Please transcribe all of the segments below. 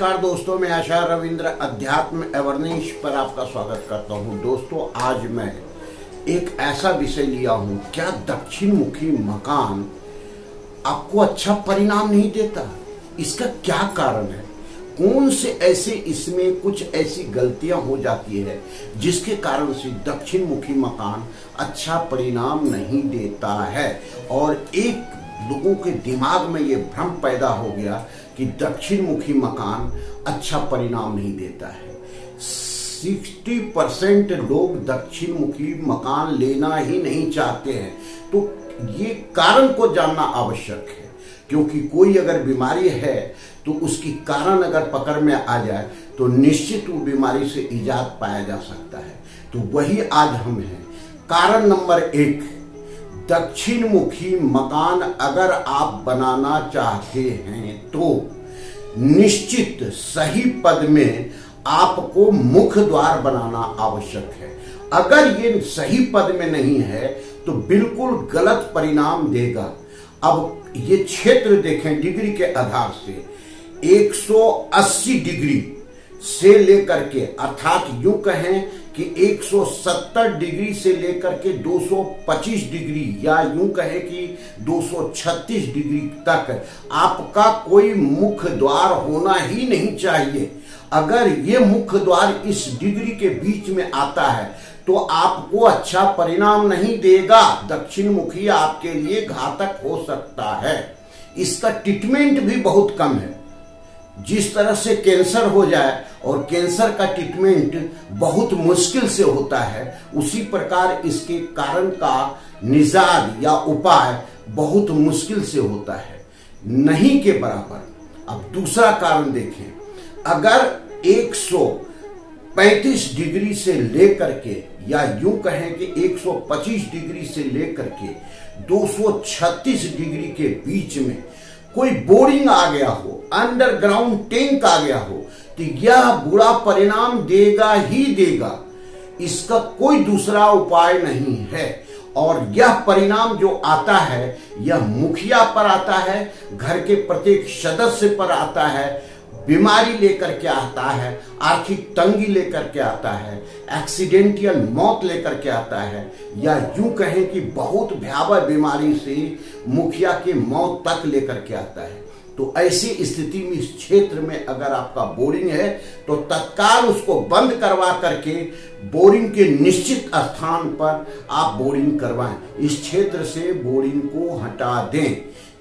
नमस्कार दोस्तों, मैं आशा रविंद्र अध्यात्म अवेयरनेस पर आपका स्वागत करता हूं। दोस्तों, आज मैं एक ऐसा विषय लिया हूं, क्या दक्षिण मुखी मकान आपको अच्छा परिणाम नहीं देता? इसका क्या कारण है? कौन से ऐसे इसमें कुछ ऐसी गलतियां हो जाती है जिसके कारण से दक्षिण मुखी मकान अच्छा परिणाम नहीं देता है? और एक लोगों के दिमाग में ये भ्रम पैदा हो गया कि दक्षिण मुखी मकान अच्छा परिणाम नहीं देता है। 60% लोग दक्षिण मुखी मकान लेना ही नहीं चाहते हैं। तो ये कारण को जानना आवश्यक है, क्योंकि कोई अगर बीमारी है तो उसकी कारण अगर पकड़ में आ जाए तो निश्चित वो बीमारी से इजाद पाया जा सकता है। तो वही आज हम हैं। कारण नंबर 1, दक्षिण मुखी मकान अगर आप बनाना चाहते हैं तो निश्चित सही पद में आपको मुख्य द्वार बनाना आवश्यक है। अगर ये सही पद में नहीं है तो बिल्कुल गलत परिणाम देगा। अब ये क्षेत्र देखें, डिग्री के आधार से 180 डिग्री से लेकर के, अर्थात यूं कहें कि 170 डिग्री से लेकर के 225 डिग्री, या यूं कहें कि 236 डिग्री तक आपका कोई मुख्य द्वार होना ही नहीं चाहिए। अगर ये मुख्य द्वार इस डिग्री के बीच में आता है तो आपको अच्छा परिणाम नहीं देगा। दक्षिण मुखी आपके लिए घातक हो सकता है। इसका ट्रीटमेंट भी बहुत कम है। जिस तरह से कैंसर हो जाए और कैंसर का ट्रीटमेंट बहुत मुश्किल से होता है, उसी प्रकार इसके कारण का निजात या उपाय बहुत मुश्किल से होता है, नहीं के बराबर। अब दूसरा कारण देखें, अगर 135 डिग्री से लेकर के, या यूं कहें कि 125 डिग्री से लेकर के 236 डिग्री के बीच में कोई बोरिंग आ गया हो, अंडरग्राउंड टैंक आ गया हो, तो यह बुरा परिणाम देगा ही देगा। इसका कोई दूसरा उपाय नहीं है। और यह परिणाम जो आता है, यह मुखिया पर आता है, घर के प्रत्येक सदस्य पर आता है, बीमारी लेकर के आता है, आर्थिक तंगी लेकर के आता है, एक्सीडेंटल मौत लेकर के आता है, या यूं कहें कि बहुत भयावह बीमारी से मुखिया की मौत तक लेकर के आता है। तो ऐसी स्थिति में इस क्षेत्र में अगर आपका बोरिंग है तो तत्काल उसको बंद करवा करके बोरिंग के निश्चित स्थान पर आप बोरिंग करवाएं। इस क्षेत्र से बोरिंग को हटा दें,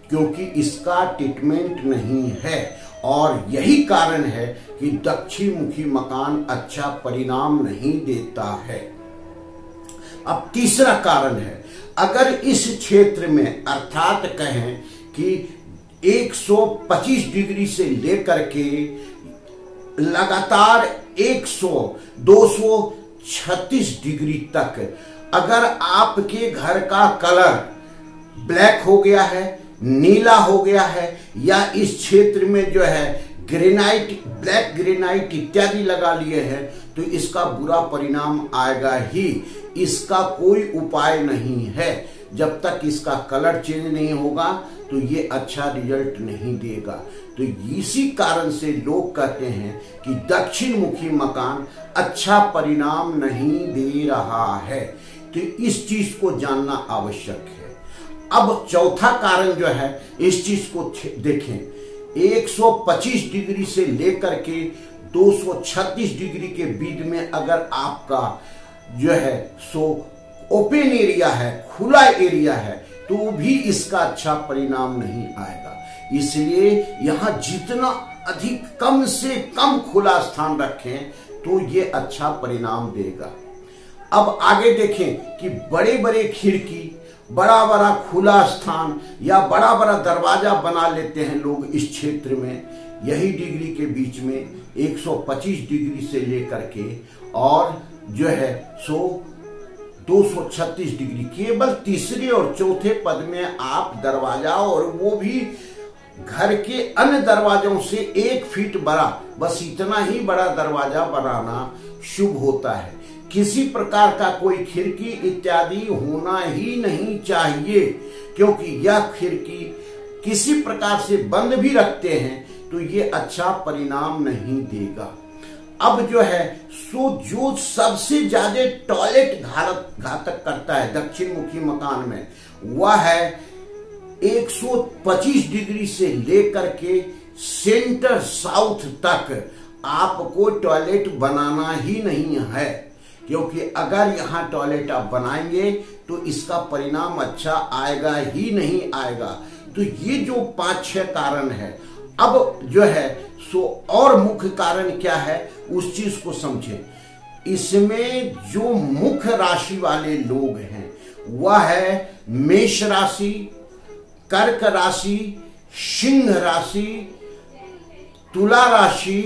क्योंकि इसका ट्रीटमेंट नहीं है। और यही कारण है कि दक्षिण मुखी मकान अच्छा परिणाम नहीं देता है। अब तीसरा कारण है, अगर इस क्षेत्र में, अर्थात कहें कि 125 डिग्री से लेकर के लगातार 236 डिग्री तक अगर आपके घर का कलर ब्लैक हो गया है, नीला हो गया है, या इस क्षेत्र में जो है ग्रेनाइट, ब्लैक ग्रेनाइट इत्यादि लगा लिए हैं, तो इसका बुरा परिणाम आएगा ही। इसका कोई उपाय नहीं है। जब तक इसका कलर चेंज नहीं होगा तो ये अच्छा रिजल्ट नहीं देगा। तो इसी कारण से लोग कहते हैं कि दक्षिण मुखी मकान अच्छा परिणाम नहीं दे रहा है। तो इस चीज को जानना आवश्यक है। अब चौथा कारण जो है, इस चीज को देखें, 125 डिग्री से लेकर के 236 डिग्री के बीच में अगर आपका जो है सो ओपन एरिया है, खुला एरिया है, तो भी इसका अच्छा परिणाम नहीं आएगा। इसलिए यहां जितना अधिक कम से कम खुला स्थान रखें तो ये अच्छा परिणाम देगा। अब आगे देखें कि बड़े बड़े खिड़की, बड़ा बड़ा खुला स्थान या बड़ा बड़ा दरवाजा बना लेते हैं लोग इस क्षेत्र में। यही डिग्री के बीच में 125 डिग्री से लेकर के और जो है सो 236 डिग्री, केवल तीसरे और चौथे पद में आप दरवाजा, और वो भी घर के अन्य दरवाजों से 1 फीट बड़ा, बस इतना ही बड़ा दरवाजा बनाना शुभ होता है। किसी प्रकार का कोई खिड़की इत्यादि होना ही नहीं चाहिए, क्योंकि यह खिड़की किसी प्रकार से बंद भी रखते हैं तो ये अच्छा परिणाम नहीं देगा। अब जो है जो सबसे ज्यादा टॉयलेट घातक करता है दक्षिण मुखी मकान में, वह है 125 डिग्री से लेकर के सेंटर साउथ तक आपको टॉयलेट बनाना ही नहीं है, क्योंकि अगर यहाँ टॉयलेट आप बनाएंगे तो इसका परिणाम अच्छा आएगा ही नहीं आएगा। तो ये जो 5-6 कारण है, अब जो है और मुख्य कारण क्या है उस चीज को समझें। इसमें जो मुख्य राशि वाले लोग हैं वह है मेष राशि, कर्क राशि, सिंह राशि, तुला राशि,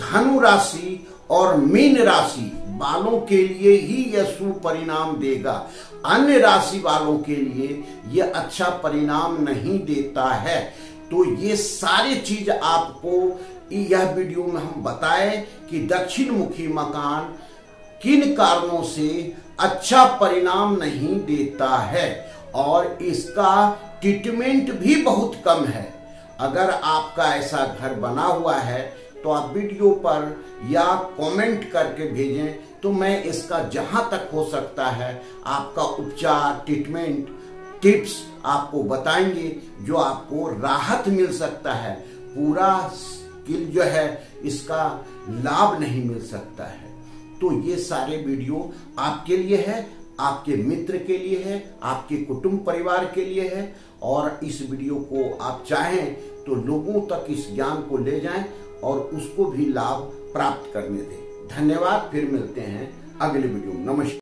धनु राशि और मीन राशि वालों के लिए ही यह सुपरिणाम देगा। अन्य राशि वालों के लिए यह अच्छा परिणाम नहीं देता है। तो ये सारी चीज आपको यह वीडियो में हम बताए कि दक्षिण मुखी मकान किन कारणों से अच्छा परिणाम नहीं देता है और इसका ट्रीटमेंट भी बहुत कम है। अगर आपका ऐसा घर बना हुआ है तो आप वीडियो पर या कमेंट करके भेजें, तो मैं इसका जहां तक हो सकता है आपका उपचार, ट्रीटमेंट, टिप्स आपको बताएंगे, जो आपको राहत मिल सकता है। पूरा स्किल जो है इसका लाभ नहीं मिल सकता है। तो ये सारे वीडियो आपके लिए है, आपके मित्र के लिए है, आपके कुटुंब परिवार के लिए है, और इस वीडियो को आप चाहें तो लोगों तक इस ज्ञान को ले जाएं और उसको भी लाभ प्राप्त करने दें। धन्यवाद। फिर मिलते हैं अगले वीडियो में। नमस्कार।